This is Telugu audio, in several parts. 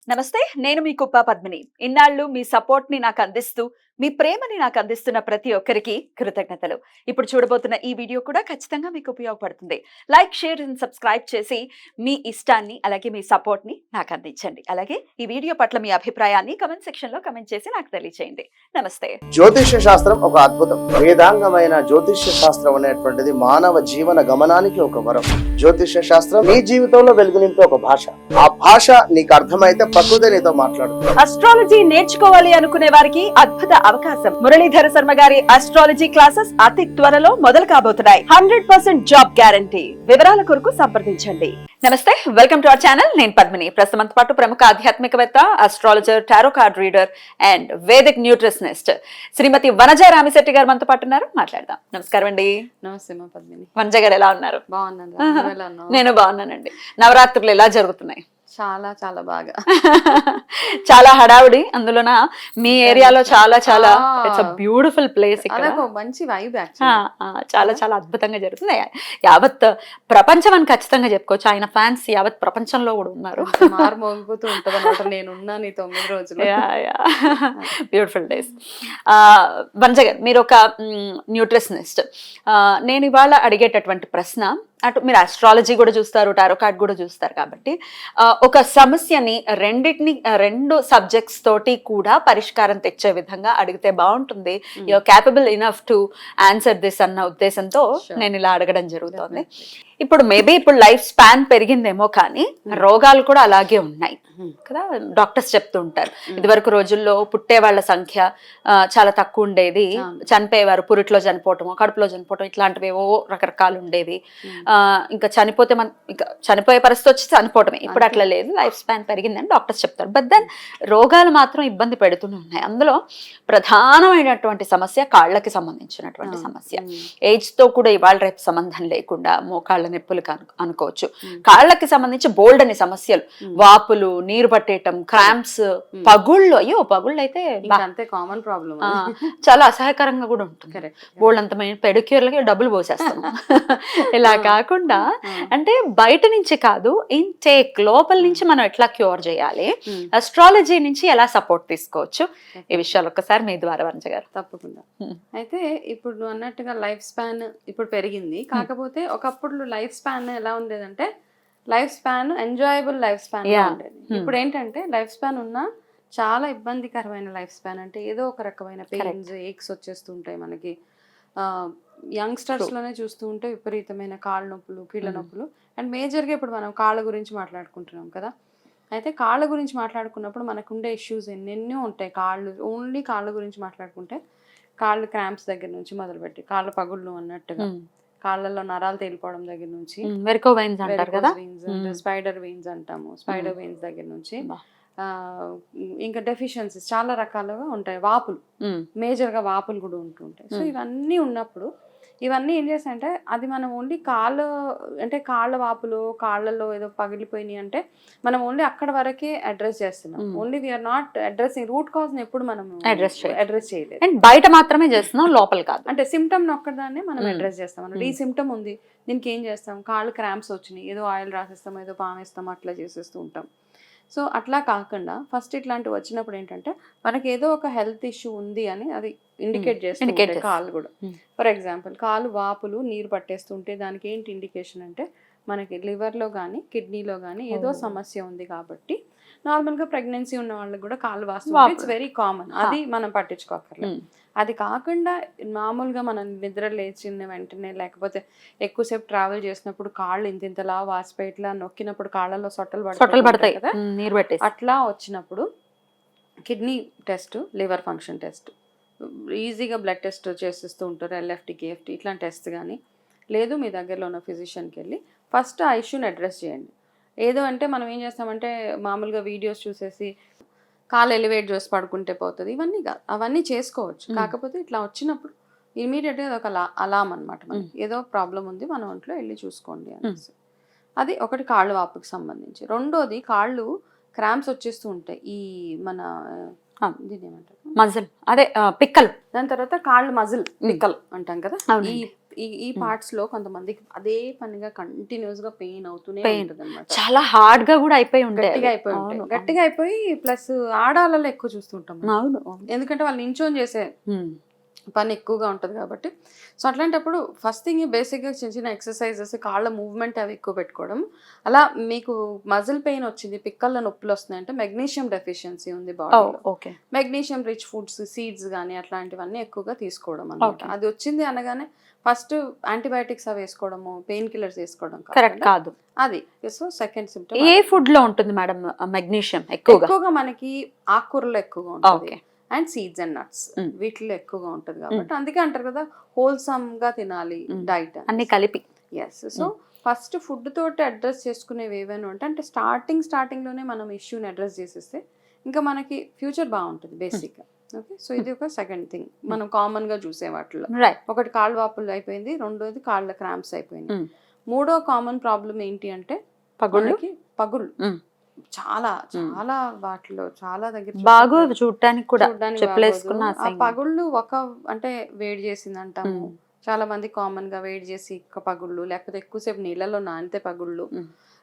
నమస్తే, నేను మీ కుప్ప పద్మిని. ఇన్నాళ్ళు మీ సపోర్ట్ ని నాకు అందిస్తూ, మీ ప్రేమని నాకు అందిస్తున్న ప్రతి ఒక్కరికి కృతజ్ఞతలు. ఇప్పుడు చూడబోతున్న ఈ వీడియో కూడా ఖచ్చితంగా మీకు ఉపయోగపడుతుంది. లైక్, షేర్ అండ్ సబ్స్క్రైబ్ చేసి మీ ఇష్టాన్ని అలాగే మీ సపోర్ట్ ని నాకు అందించండి. అలాగే ఈ వీడియో పట్ల మీ అభిప్రాయాన్ని కమెంట్ సెక్షన్ లో కమెంట్ చేసి నాకు తెలియజేయండి. నమస్తే. జ్యోతిష్య శాస్త్రం ఒక అద్భుతం. వేదాంగమైన జ్యోతిష్య శాస్త్రం అనేటువంటిది మానవ జీవన గమనానికి ఒక వరం. జ్యోతిష్య శాస్త్రం నీ జీవితంలో వెలుగునింపే ఒక భాష. ఆ భాష నీకు అర్థమైతే ప్రకృతి నీతో మాట్లాడుతుంది. అస్ట్రాలజీ నేర్చుకోవాలి అనుకునే వారికి అద్భుత అవకాశం. మురళీధర శర్మ గారి అస్ట్రాలజీ క్లాసెస్ అతి త్వరలో మొదలు కాబోతున్నాయి. 100% జాబ్ గ్యారంటీ. వివరాల కొరకు సంప్రదించండి. నమస్తే, వెల్కమ్ టు అవర్ ఛానల్. నేను పద్మిని. ప్రస్తుతం పాటు ప్రముఖ ఆధ్యాత్మికవేత్త, astrologer, tarot card reader and Vedic nutritionist Shrimati Vanaja Ramisetti garu మనతో పాటు ఉన్నారు. మాట్లాడదాం. నమస్కారం అండి. నమస్తే మా పద్మిని. వనజ గారు ఎలా ఉన్నారు? బాగున్నాను. నేను బాగున్నానండి. నవరాత్రులు ఎలా జరుగుతున్నాయి? చాలా చాలా బాగా. చాలా హడావుడి. అందులోన మీ ఏరియాలో చాలా చాలా ఇట్స్ అ బ్యూటిఫుల్ ప్లేస్. ఇక్కడ మంచి వైబ్. చాలా చాలా అద్భుతంగా జరుగుతుంది. యావత్ ప్రపంచం అని ఖచ్చితంగా చెప్పుకోవచ్చు. ఆయన ఫ్యాన్స్ యావత్ ప్రపంచంలో కూడా ఉన్నారు. మోగిపోతూ ఉంటది అన్నమాట. నేను ఉన్నాను ఈ 9 రోజులు. Beautiful days. వనజ గారు, మీరు ఒక న్యూట్రిషనిస్ట్. నేను ఇవాళ అడిగేటటువంటి ప్రశ్న, అటు మీరు ఆస్ట్రాలజీ కూడా చూస్తారు, టారో కార్డ్ కూడా చూస్తారు కాబట్టి ఒక సమస్యని రెండు సబ్జెక్ట్స్ తోటి కూడా పరిష్కారం తెచ్చే విధంగా అడిగితే బాగుంటుంది. You are capable enough to answer this అన్న ఉద్దేశంతో నేను ఇలా అడగడం జరుగుతుంది. ఇప్పుడు మేబీ ఇప్పుడు లైఫ్ స్పాన్ పెరిగిందేమో కానీ రోగాలు కూడా అలాగే ఉన్నాయి కదా. డాక్టర్స్ చెప్తూ ఉంటారు, ఇదివరకు రోజుల్లో పుట్టే వాళ్ళ సంఖ్య చాలా తక్కువ ఉండేది, చనిపోయేవారు పురిట్లో చనిపోవటం, కడుపులో చనిపోవటం, ఇట్లాంటివి ఏవో రకరకాలు ఉండేవి. ఇంకా చనిపోతే ఇంకా చనిపోయే పరిస్థితి వచ్చి చనిపోవటమే. ఇప్పుడు అట్లా లేదు, లైఫ్ స్పాన్ పెరిగిందని డాక్టర్స్ చెప్తారు. బట్ దెన్ రోగాలు మాత్రం ఇబ్బంది పెడుతూనే ఉన్నాయి. అందులో ప్రధానమైనటువంటి సమస్య కాళ్ళకి సంబంధించినటువంటి సమస్య. ఏజ్ తో కూడా ఇవాళ రేపు సంబంధం లేకుండా మోకాళ్ళ నొప్పులు అనుకోవచ్చు. కాళ్ళకి సంబంధించి బోల్డ్ అని సమస్యలు, వాపులు, నీరు పట్టేయటం, క్రాంప్స్, పగుళ్ళు. అయ్యో, పగుళ్ళు అయితే అంతే కామన్ ప్రాబ్లం. చాలా అసహ్యకరంగా కూడా ఉంటుంది. బోల్డ్ అంత పెడిక్యూర్లకి డబ్బులు పోసేస్తాం. ఇలా కాకుండా అంటే బయట నుంచి కాదు, ఇంటేక్ లోపల నుంచి మనం ఎట్లా క్యూర్ చేయాలి, అస్ట్రాలజీ నుంచి ఎలా సపోర్ట్ తీసుకోవచ్చు, ఈ విషయాలు ఒక్కసారి మీ ద్వారా వనజ గారు. తప్పకుండా. అయితే ఇప్పుడు నువ్వు అన్నట్టుగా లైఫ్ స్పాన్ ఇప్పుడు పెరిగింది. కాకపోతే ఒకప్పుడు లైఫ్ స్పాన్ ఎలా ఉండేదంటే, life span enjoyable life span ఉండేది. ఇప్పుడు ఏంటంటే లైఫ్ స్పాన్ ఉన్న చాలా ఇబ్బందికరమైన లైఫ్ స్పాన్. అంటే ఏదో ఒక రకమైన పెయిన్స్, ఏక్స్ వచ్చేస్తుంటాయి మనకి. యంగ్స్టర్స్ లోనే చూస్తూ ఉంటే విపరీతమైన కాళ్ళ నొప్పులు, కీళ్ళ నొప్పులు. అండ్ మేజర్గా ఇప్పుడు మనం కాళ్ళ గురించి మాట్లాడుకుంటున్నాం కదా. అయితే కాళ్ళ గురించి మాట్లాడుకున్నప్పుడు మనకు ఉండే ఇష్యూస్ ఎన్నెన్నో ఉంటాయి. ఓన్లీ కాళ్ళ గురించి మాట్లాడుకుంటే కాళ్ళు క్రాంప్స్ దగ్గర నుంచి మొదలుపెట్టి కాళ్ళ పగుళ్ళు అన్నట్టుగా, కాళ్ళల్లో నరాలు తేలిపోవడం దగ్గర నుంచి, స్పైడర్ వెయిన్స్ అంటాము, స్పైడర్ వెయిన్స్ దగ్గర నుంచి ఇంకా డెఫిషియన్సీస్ చాలా రకాలుగా ఉంటాయి. వాపులు, మేజర్గా వాపులు కూడా ఉంటుంటాయి. సో ఇవన్నీ ఉన్నప్పుడు ఇవన్నీ ఏం చేస్తాయంటే, అది మనం ఓన్లీ కాళ్ళ వాపులు, కాళ్ళలో ఏదో పగిలిపోయినాయి అంటే మనం ఓన్లీ అక్కడ వరకే అడ్రస్ చేస్తున్నాం. Only we are not addressing root cause ని ఎప్పుడు మనం అడ్రస్ చేయలేదు. అండ్ బయట మాత్రమే చేస్తున్నాం, లోపల కాదు. అంటే సిమ్టమ్ ఒక్కదాన్ని మనం అడ్రస్ చేస్తాం. ఈ సిమ్టమ్ ఉంది, దీనికి ఏం చేస్తాం, కాళ్ళు క్రాంప్స్ వచ్చినాయి, ఏదో ఆయిల్ రాసేస్తాం, ఏదో పామేస్తాం, అట్లా చేసేస్తూ ఉంటాం. సో అట్లా కాకుండా ఫస్ట్ ఇట్లాంటివి వచ్చినప్పుడు ఏంటంటే మనకి ఏదో ఒక హెల్త్ ఇష్యూ ఉంది అని అది ఇండికేట్ చేస్తుంది. కాళ్ళు కూడా ఫర్ ఎగ్జాంపుల్ కాళ్ళు వాపులు, నీరు పట్టేస్తుంటే దానికి ఏంటి ఇండికేషన్ అంటే, మనకి లివర్లో కానీ కిడ్నీలో కానీ ఏదో సమస్య ఉంది. కాబట్టి నార్మల్గా ప్రెగ్నెన్సీ ఉన్న వాళ్ళకి కూడా కాళ్ళు వాస్తుంది. It's very common. అది మనం పట్టించుకోకర్లేదు. అది కాకుండా మామూలుగా మనం నిద్ర లేచిన వెంటనే, లేకపోతే ఎక్కువసేపు ట్రావెల్ చేసినప్పుడు కాళ్ళు ఇంతలా వాసిపోయి ఇట్లా నొక్కినప్పుడు కాళ్ళలో సొట్టలు పడతాయి కదా, నీరు పెట్టి అట్లా వచ్చినప్పుడు kidney test, liver function test, ఈజీగా బ్లడ్ టెస్ట్ చేసేస్తూ ఉంటారు, ఎల్ఎఫ్టీ, కేఎఫ్టీ ఇట్లాంటి టెస్ట్. కానీ లేదు, మీ దగ్గరలో ఉన్న ఫిజిషియన్కి వెళ్ళి ఫస్ట్ ఆ ఇష్యూని అడ్రస్ చేయండి. ఏదో అంటే మనం ఏం చేస్తామంటే మామూలుగా వీడియోస్ చూసేసి కాలు ఎలివేట్ చేసి పడుకుంటే పోతుంది, ఇవన్నీ కాదు. అవన్నీ చేసుకోవచ్చు. కాకపోతే ఇట్లా వచ్చినప్పుడు ఇమీడియట్గా అది ఒక అలామ్ అనమాట, మనకి ఏదో ప్రాబ్లం ఉంది, మన ఒంట్లో వెళ్ళి చూసుకోండి అనేసి. అది ఒకటి కాళ్ళు వాపుకి సంబంధించి. రెండోది కాళ్ళు క్రాంప్స్ వచ్చేస్తూ ఉంటాయి. ఈ మన దీని ఏమంటారు, మజిల్, అదే పిక్కలు. దాని తర్వాత కాళ్ళు మజిల్, పిక్కలు అంటాం కదా. ఈ పార్ట్స్ లో కొంతమందికి అదే పనిగా కంటిన్యూస్ గా పెయిన్ అవుతూనే Pain. ఉంటుంది అనమాట. చాలా హార్డ్ గా కూడా అయిపోయి ఉంటాయి గట్టిగా అవి. అయిపోయి ఉంటాయి. అవును, గట్టిగా అయిపోయి ప్లస్ ఆడాలలో ఎక్కువ చూస్తుంటాం మనం. అవును, అవును. ఎందుకంటే వాళ్ళు నించొని చేసే ఉమ్, పని ఎక్కువగా ఉంటుంది కాబట్టి. సో అట్లాంటప్పుడు ఫస్ట్ థింగ్ బేసిక్గా చిన్న చిన్న ఎక్సర్సైజెస్, కాళ్ళ మూవ్మెంట్ అవి ఎక్కువ పెట్టుకోవడం. అలా మీకు మజిల్ పెయిన్ వచ్చింది, పిక్కల్లో నొప్పులు వస్తున్నాయంటే మెగ్నీషియం డెఫిషియన్సీ ఉంది ఓ, బాడీలో. Okay. Magnesium rich foods, seeds కానీ అట్లాంటివన్నీ ఎక్కువగా తీసుకోవడం అనమాట. Okay. అది వచ్చింది అనగానే ఫస్ట్ యాంటీబయాటిక్స్ అవి వేసుకోవడము, పెయిన్ కిల్లర్స్ వేసుకోవడం కరెక్ట్ కాదు. అది. సో సెకండ్ సిమ్టమ్ ఏ ఫుడ్ లో ఉంటుంది మేడం మెగ్నీషియం ఎక్కువగా? ఎక్కువగా మనకి ఆకుకూరలో ఎక్కువగా ఉంటుంది okay. And seeds and nuts Mm. వీటిలో ఎక్కువగా ఉంటుంది కాబట్టి అందుకే అంటారు కదా హోల్సమ్ గా తినాలి డైట్ అన్ని కలిపి. ఎస్. సో ఫస్ట్ ఫుడ్ తోటి అడ్రస్ చేసుకునేవి ఏవైనా అంటే స్టార్టింగ్ లోనే మనం ఇష్యూని అడ్రస్ చేసేస్తే ఇంకా మనకి ఫ్యూచర్ బాగుంటుంది బేసిక్ గా. ఓకే, సో ఇది ఒక సెకండ్ థింగ్ మనం కామన్ గా చూసే వాటిలో. రైట్. ఒకటి కాళ్ళు వాపులు అయిపోయింది, రెండోది కాళ్ళ క్రాంప్స్ అయిపోయింది. Mm. మూడో కామన్ ప్రాబ్లం ఏంటి అంటే పగుళ్ళు. మనకి పగుళ్ళు. Mm. చాలా చాలా వాటిలో చాలా దగ్గర బాగు చూడటానికి కూడా చూడ్డానికి చెప్పులు బాగోదు. వేసుకున్న ఆ పగుళ్ళు ఒక అంటే వేడి చేసింది అంటాము. చాలా మంది కామన్ గా వేడి చేసి పగుళ్ళు, లేకపోతే ఎక్కువసేపు నీళ్ళలో నానితే పగుళ్ళు.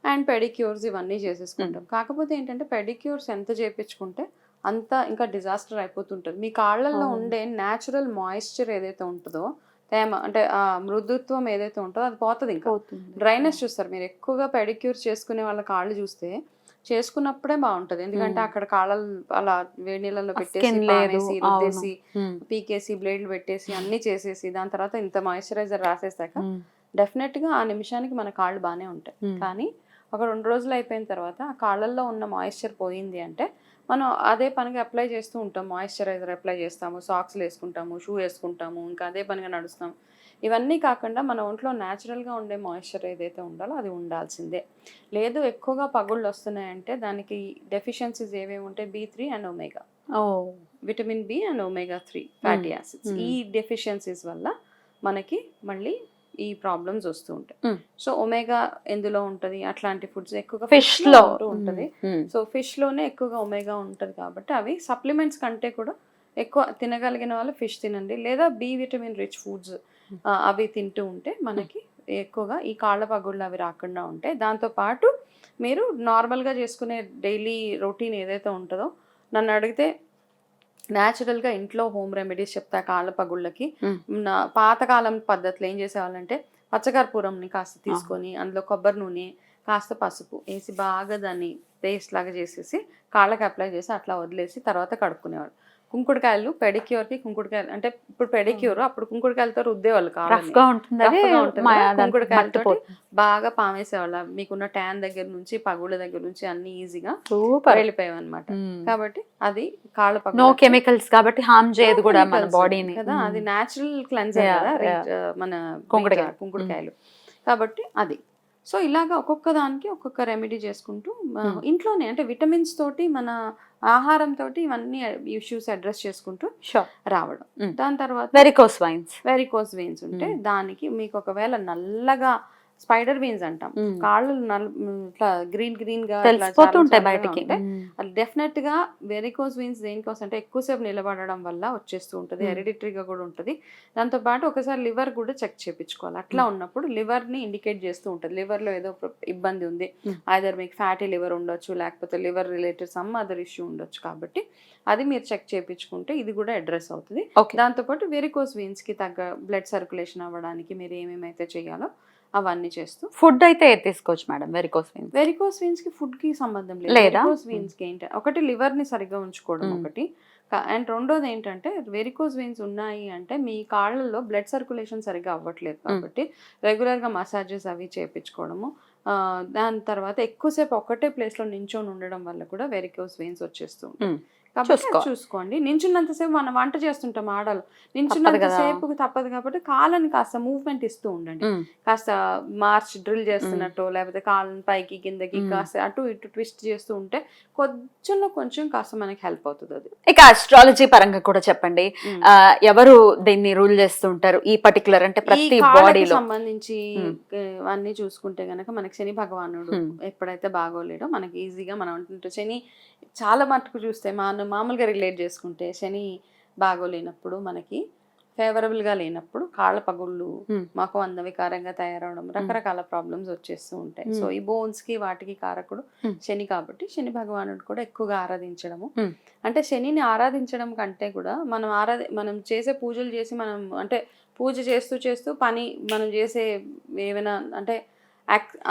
అండ్ పెడిక్యూర్స్ ఇవన్నీ చేసేసుకుంటాం. కాకపోతే ఏంటంటే పెడిక్యూర్స్ ఎంత చేపించుకుంటే అంత ఇంకా డిజాస్టర్ అయిపోతుంటుంది. మీ కాళ్ళల్లో ఉండే న్యాచురల్ మాయిశ్చర్ ఏదైతే ఉంటుందో, తేమ అంటే ఆ మృదుత్వం ఏదైతే ఉంటుందో అది పోతుంది. ఇంకా డ్రైనెస్ చూస్తారు మీరు ఎక్కువగా పెడిక్యూర్ చేసుకునే వాళ్ళ కాళ్ళు చూస్తే చేసుకున్నప్పుడే బాగుంటది. ఎందుకంటే అక్కడ కాళ్ళలు అలా వేడి నీళ్ళలో పెట్టేసి పామేసి రుద్దేసి పీకేసి బ్లేడ్లు పెట్టేసి అన్ని చేసేసి దాని తర్వాత ఇంత మాయిశ్చరైజర్ రాసేసాక డెఫినెట్ గా ఆ నిమిషానికి మన కాళ్ళు బాగానే ఉంటాయి. కానీ ఒక 2 రోజులు అయిపోయిన తర్వాత ఆ కాళ్ళల్లో ఉన్న మాయిశ్చర్ పోయింది అంటే మనం అదే పనిగా అప్లై చేస్తూ ఉంటాం. మాయిశ్చరైజర్ అప్లై చేస్తాము, సాక్స్లు వేసుకుంటాము, షూ వేసుకుంటాము, ఇంకా అదే పనిగా నడుస్తాం. ఇవన్నీ కాకుండా మన ఒంట్లో న్యాచురల్గా ఉండే మాయిశ్చర్ ఏదైతే ఉండాలో అది ఉండాల్సిందే. లేదు ఎక్కువగా పగుళ్ళు వస్తున్నాయంటే దానికి డెఫిషియన్సీస్ ఏవేవి ఉంటాయి, B3 and omega, vitamin B and omega 3 fatty acids. ఈ డెఫిషియన్సీస్ వల్ల మనకి మళ్ళీ ఈ ప్రాబ్లమ్స్ వస్తూ ఉంటాయి. సో ఒమేగా ఎందులో ఉంటది, అట్లాంటి ఫుడ్స్ ఎక్కువగా ఫిష్ లో ఉంటది. సో ఫిష్ లోనే ఎక్కువగా ఒమేగా ఉంటది కాబట్టి అవి సప్లిమెంట్స్ కంటే కూడా ఎక్కువ తినగలిగిన వాళ్ళు ఫిష్ తినండి, లేదా బి విటమిన్ రిచ్ ఫుడ్స్ అవి తింటూ ఉంటే మనకి ఎక్కువగా ఈ కాళ్ళ పగుళ్ళు అవి రాకుండా ఉంటాయి. దాంతోపాటు మీరు నార్మల్గా చేసుకునే డైలీ రొటీన్ ఏదైతే ఉంటుందో, నన్ను అడిగితే న్యాచురల్గా ఇంట్లో హోమ్ రెమెడీస్ చెప్తా కాళ్ళ పగుళ్ళకి. పాతకాలం పద్ధతిలో ఏం చేసేవాళ్ళంటే పచ్చకర్పూరంని కాస్త తీసుకొని అందులో కొబ్బరి నూనె కాస్త పసుపు వేసి బాగా దాన్ని పేస్ట్ లాగా చేసేసి కాళ్ళకి అప్లై చేసి అట్లా వదిలేసి తర్వాత కడుక్కునేవాళ్ళు. కుంకుడుకాయలు పెడిక్యూర్కి కుంకుడుకాయలు అంటే ఇప్పుడు పెడిక్యూర్, అప్పుడు కుంకుడుకాయలతో రుద్దేవాళ్ళు కాళ్ళని. కుంకుడుకాయలతో బాగా పామేసేవాళ్ళ. మీకున్న ట్యాన్ దగ్గర నుంచి పగుళ్ళ దగ్గర నుంచి అన్ని ఈజీగా వెళ్ళిపోయాయి అనమాట. కాబట్టి అది కాళ్ళ పగులు, నో కెమికల్స్ కాబట్టి హార్మ్ చేయదు కూడా మన బాడీని కదా. అది న్యాచురల్ క్లెన్జర్ కదా మన కుంకుడుకాయలు కాబట్టి అది. సో ఇలాగా ఒక్కొక్క దానికి ఒక్కొక్క రెమెడీ చేసుకుంటూ ఇంట్లోనే అంటే విటమిన్స్ తోటి మన ఆహారం తోటి ఇవన్నీ ఇష్యూస్ అడ్రస్ చేసుకుంటూ రావడం. దాని తర్వాత వెరికోస్ వెయిన్స్ ఉంటే దానికి మీకు ఒకవేళ నల్లగా స్పైడర్ వెయిన్స్ అంటాం, కాళ్ళు ఇట్లా గ్రీన్ గా బయటకి, అది డెఫినెట్ గా వెరికోస్ వెయిన్స్ దేనికోసం అంటే ఎక్కువసేపు నిలబడడం వల్ల వచ్చేస్తూ ఉంటుంది. హెరిడిటరీగా కూడా ఉంటుంది. దాంతో పాటు ఒకసారి లివర్ కూడా చెక్ చేయించుకోవాలి. అట్లా ఉన్నప్పుడు లివర్ ని ఇండికేట్ చేస్తూ ఉంటుంది. లివర్ లో ఏదో ఇబ్బంది ఉంది, ఐదర్ మీకు ఫ్యాటీ లివర్ ఉండొచ్చు, లేకపోతే liver related some other issue ఉండొచ్చు. కాబట్టి అది మీరు చెక్ చేయించుకుంటే ఇది కూడా అడ్రస్ అవుతుంది. దాంతోపాటు వెరికోస్ వెయిన్స్ కి తగ్గ బ్లడ్ సర్క్యులేషన్ అవ్వడానికి మీరు ఏమేమైతే చేయాలో అవన్నీ చేస్తూ. ఫుడ్ అయితే తీసుకోవచ్చు మేడం వెరికోస్ వెయిన్స్ కి ఫుడ్ కి సంబంధం లేదు. వెరికోస్ వెయిన్స్ కి ఏంటంటే ఒకటి లివర్ ని సరిగ్గా ఉంచుకోవడం ఒకటి, అండ్ రెండోది ఏంటంటే వెరికోస్ వెయిన్స్ ఉన్నాయి అంటే మీ కాళ్ళల్లో బ్లడ్ సర్క్యులేషన్ సరిగ్గా అవ్వట్లేదు కాబట్టి రెగ్యులర్ గా మసాజెస్ అవి చేయించుకోవడము. దాని తర్వాత ఎక్కువసేపు ఒకటే ప్లేస్ లో నించొని ఉండడం వల్ల కూడా వెరికోస్ వెయిన్స్ వచ్చేస్తూ ఉంటాయి. కాబట్టి చూసుకోండి. నించున్నంతసేపు మనం వంట చేస్తుంటాం ఆడలు, నించున్నంతసేపు తప్పదు కాబట్టి కాళ్ళని కాస్త మూవ్మెంట్ ఇస్తూ ఉండండి. కాస్త మార్చ్ డ్రిల్ చేస్తున్నట్టు, లేకపోతే కాళ్ళని పైకి కిందకి కాస్త అటు ఇటు ట్విస్ట్ చేస్తూ ఉంటే కొంచెం కాస్త మనకి హెల్ప్ అవుతుంది. అది ఇక అస్ట్రాలజీ పరంగా కూడా చెప్పండి, ఎవరు దీన్ని రూల్ చేస్తూ ఉంటారు ఈ పర్టికులర్ అంటే ప్రతి బాడీలో సంబంధించి అన్ని చూసుకుంటే గనక మనకి శని భగవానుడు ఎప్పుడైతే బాగోలేడో మనకి ఈజీగా మనం అంటుంటే శని చాలా మట్టుకు చూస్తే మామూలుగా రిలేట్ చేసుకుంటే శని బాగోలేనప్పుడు మనకి ఫేవరబుల్ గా లేనప్పుడు కాళ్ళ పగుళ్ళు, Hmm. మాకు అందవికారంగా తయారవడం, రకరకాల ప్రాబ్లమ్స్ వచ్చేస్తూ ఉంటాయి. సో ఈ బోన్స్ కి వాటికి కారకుడు శని కాబట్టి శని భగవానుడు కూడా ఎక్కువగా ఆరాధించడము. అంటే శనిని ఆరాధించడం కంటే కూడా మనం చేసే పూజలు చేసి మనం అంటే పూజ చేస్తూ చేస్తూ పని మనం చేసే ఏమైనా అంటే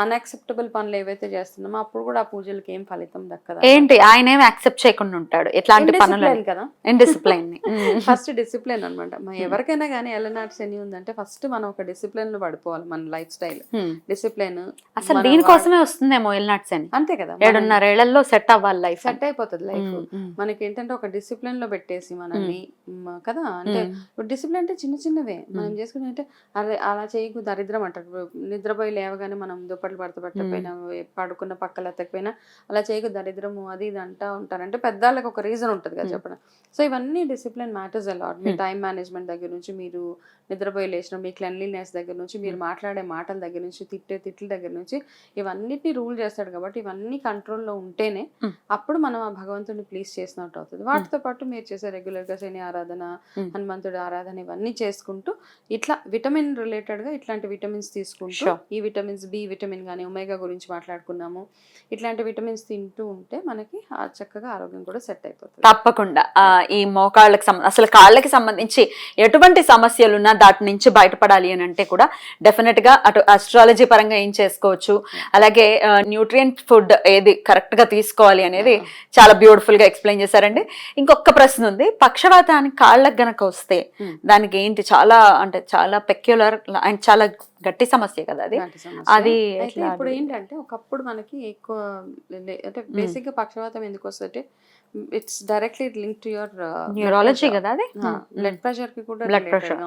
అన్యాక్సెప్టబుల్ పనులు ఏవైతే చేస్తున్నామో అప్పుడు కూడా ఆ పూజలకి ఏం ఫలితం దక్కదా. ఏంటి ఆయన ఏం యాక్సెప్ట్ చేయకుండా ఉంటాడు ఎట్లాంటి పనులు కదా ఇండిసిప్లైన్ ఫస్ట్ డిసిప్లిన్ అనమాట. ఎవరికైనా కానీ ఎల్లనాటి శని ఉందంటే ఫస్ట్ మనం ఒక డిసిప్లిన్ లో పడిపోవాలి. మన లైఫ్ స్టైల్ డిసిప్లిన్ అసలు దీనికోసమే వస్తుందేమో ఎల్నాట్స్ అని. అంతే కదా, 7.5 ఏళ్లలో సెట్ అవ్వాలి లైఫ్. సెట్ అయిపోతుంది లైఫ్. మనకి ఏంటంటే ఒక డిసిప్లిన్ లో పెట్టేసి మనల్ని కదా, అంటే డిసిప్లిన్ అంటే చిన్న చిన్నవే మనం చేసుకుని అంటే అలా చేయకు దరిద్రం అంటారు. నిద్రపోయి లేవగానే మనం దుప్పట్లు పట్టకపోయినా పడుకున్న పక్కల ఎత్తకపోయినా అలా చేయకు దరిద్రము అది ఇది అంటా ఉంటారు. అంటే పెద్దవాళ్ళకి ఒక రీజన్ ఉంటుంది కదా చెప్పడం. సో ఇవన్నీ డిసిప్లిన్ మ్యాటర్స్ అలాట్. మీ టైం మేనేజ్మెంట్ దగ్గర నుంచి, మీరు నిద్రపోయి లేచిన మీ క్లెన్లీనెస్ దగ్గర నుంచి, మీరు మాట్లాడే మాటల దగ్గర నుంచి, తిట్ల దగ్గర నుంచి ఇవన్నిటిని రూల్ చేస్తాడు. కాబట్టి ఇవన్నీ కంట్రోల్లో ఉంటేనే అప్పుడు మనం ఆ భగవంతుడిని ప్లీజ్ చేసినట్టు అవుతుంది. వాటితో పాటు మీరు చేసే రెగ్యులర్ గా శని ఆరాధన, హనుమంతుడి ఆరాధన ఇవన్నీ చేసుకుంటూ ఇట్లా విటమిన్ రిలేటెడ్ గా ఇట్లాంటి విటమిన్స్ తీసుకుంటూ, ఈ విటమిన్స్ బి విటమిన్ కానీ ఒమేగా గురించి మాట్లాడుకున్నాము, ఇట్లాంటి విటమిన్స్ తింటూ ఉంటే మనకి చక్కగా ఆరోగ్యం కూడా సెట్ అయిపోతుంది. తప్పకుండా ఈ మోకాళ్ళకి అసలు కాళ్ళకి సంబంధించి ఎటువంటి సమస్యలున్నా దాటి నుంచి బయటపడాలి అని అంటే కూడా డెఫినెట్ గా అటు ఆస్ట్రాలజీ పరంగా ఏం చేసుకోవచ్చు, అలాగే న్యూట్రియంట్ ఫుడ్ ఏది కరెక్ట్ గా తీసుకోవాలి అనేది చాలా బ్యూటిఫుల్ గా ఎక్స్ప్లెయిన్ చేశారండి. ఇంకొక ప్రశ్న ఉంది, పక్షవాతానికి కాళ్ళకి గనక వస్తే దానికి ఏంటి చాలా పెక్యులర్ అండ్ చాలా గట్టి సమస్య కదా అది. అది ఇప్పుడు ఏంటంటే ఒకప్పుడు మనకి ఎక్కువ అంటే బేసిక్ గా పక్షవాతం ఎందుకు వస్తుంటే it's directly link to your neurology కదా అది. బ్లడ్ ప్రెషర్ కి కూడా బ్లడ్ ప్రెషర్.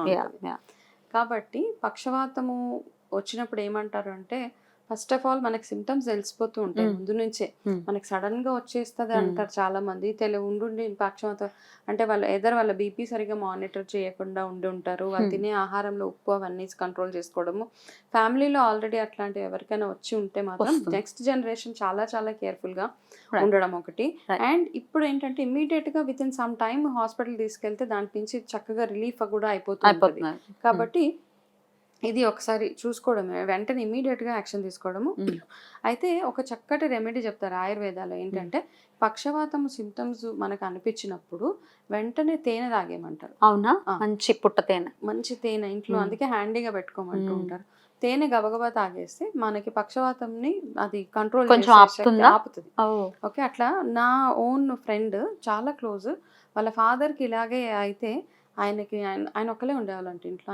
కాబట్టి పక్షవాతము వచ్చినప్పుడు ఏమంటారు అంటే ఫస్ట్ ఆఫ్ ఆల్ మనకి సిమ్టమ్స్ తెలిసిపోతూ ఉంటాయి ముందు నుంచే. మనకి సడన్ గా వచ్చేస్తుంది అంటారు చాలా మంది. ఉండి పక్షవాతం అంటే వాళ్ళ బీపీ సరిగా మానిటర్ చేయకుండా ఉండి ఉంటారు, వాళ్ళు తినే ఆహారంలో ఉప్పు అవన్నీ కంట్రోల్ చేసుకోవడము. ఫ్యామిలీలో ఆల్రెడీ అట్లాంటివి ఎవరికైనా వచ్చి ఉంటే మాత్రం నెక్స్ట్ జనరేషన్ చాలా చాలా కేర్ఫుల్ గా ఉండడం ఒకటి. అండ్ ఇప్పుడు ఏంటంటే ఇమీడియట్ గా with in some time hospital తీసుకెళ్తే దాని నుంచి చక్కగా రిలీఫ్ కూడా అయిపోతుంది. కాబట్టి ఇది ఒకసారి చూసుకోవడమే, వెంటనే ఇమీడియట్ గా యాక్షన్ తీసుకోవడము. అయితే ఒక చక్కటి రెమెడీ చెప్తారు ఆయుర్వేదాలో, ఏంటంటే పక్షవాతం సిమ్టమ్స్ మనకు అనిపించినప్పుడు వెంటనే తేనె తాగేయమంటారు. అవునా? మంచి తేనె ఇంట్లో అందుకే హ్యాండీగా పెట్టుకోమంటూ ఉంటారు. తేనె గబగబా తాగేస్తే మనకి పక్షవాతంని అది కంట్రోల్ ఆపుతుంది. ఓకే, అట్లా నా ఓన్ ఫ్రెండ్ చాలా క్లోజ్, వాళ్ళ ఫాదర్ కి ఇలాగే అయితే ఆయన ఒక్కలే ఉండేవాళ్ళంట ఇంట్లో.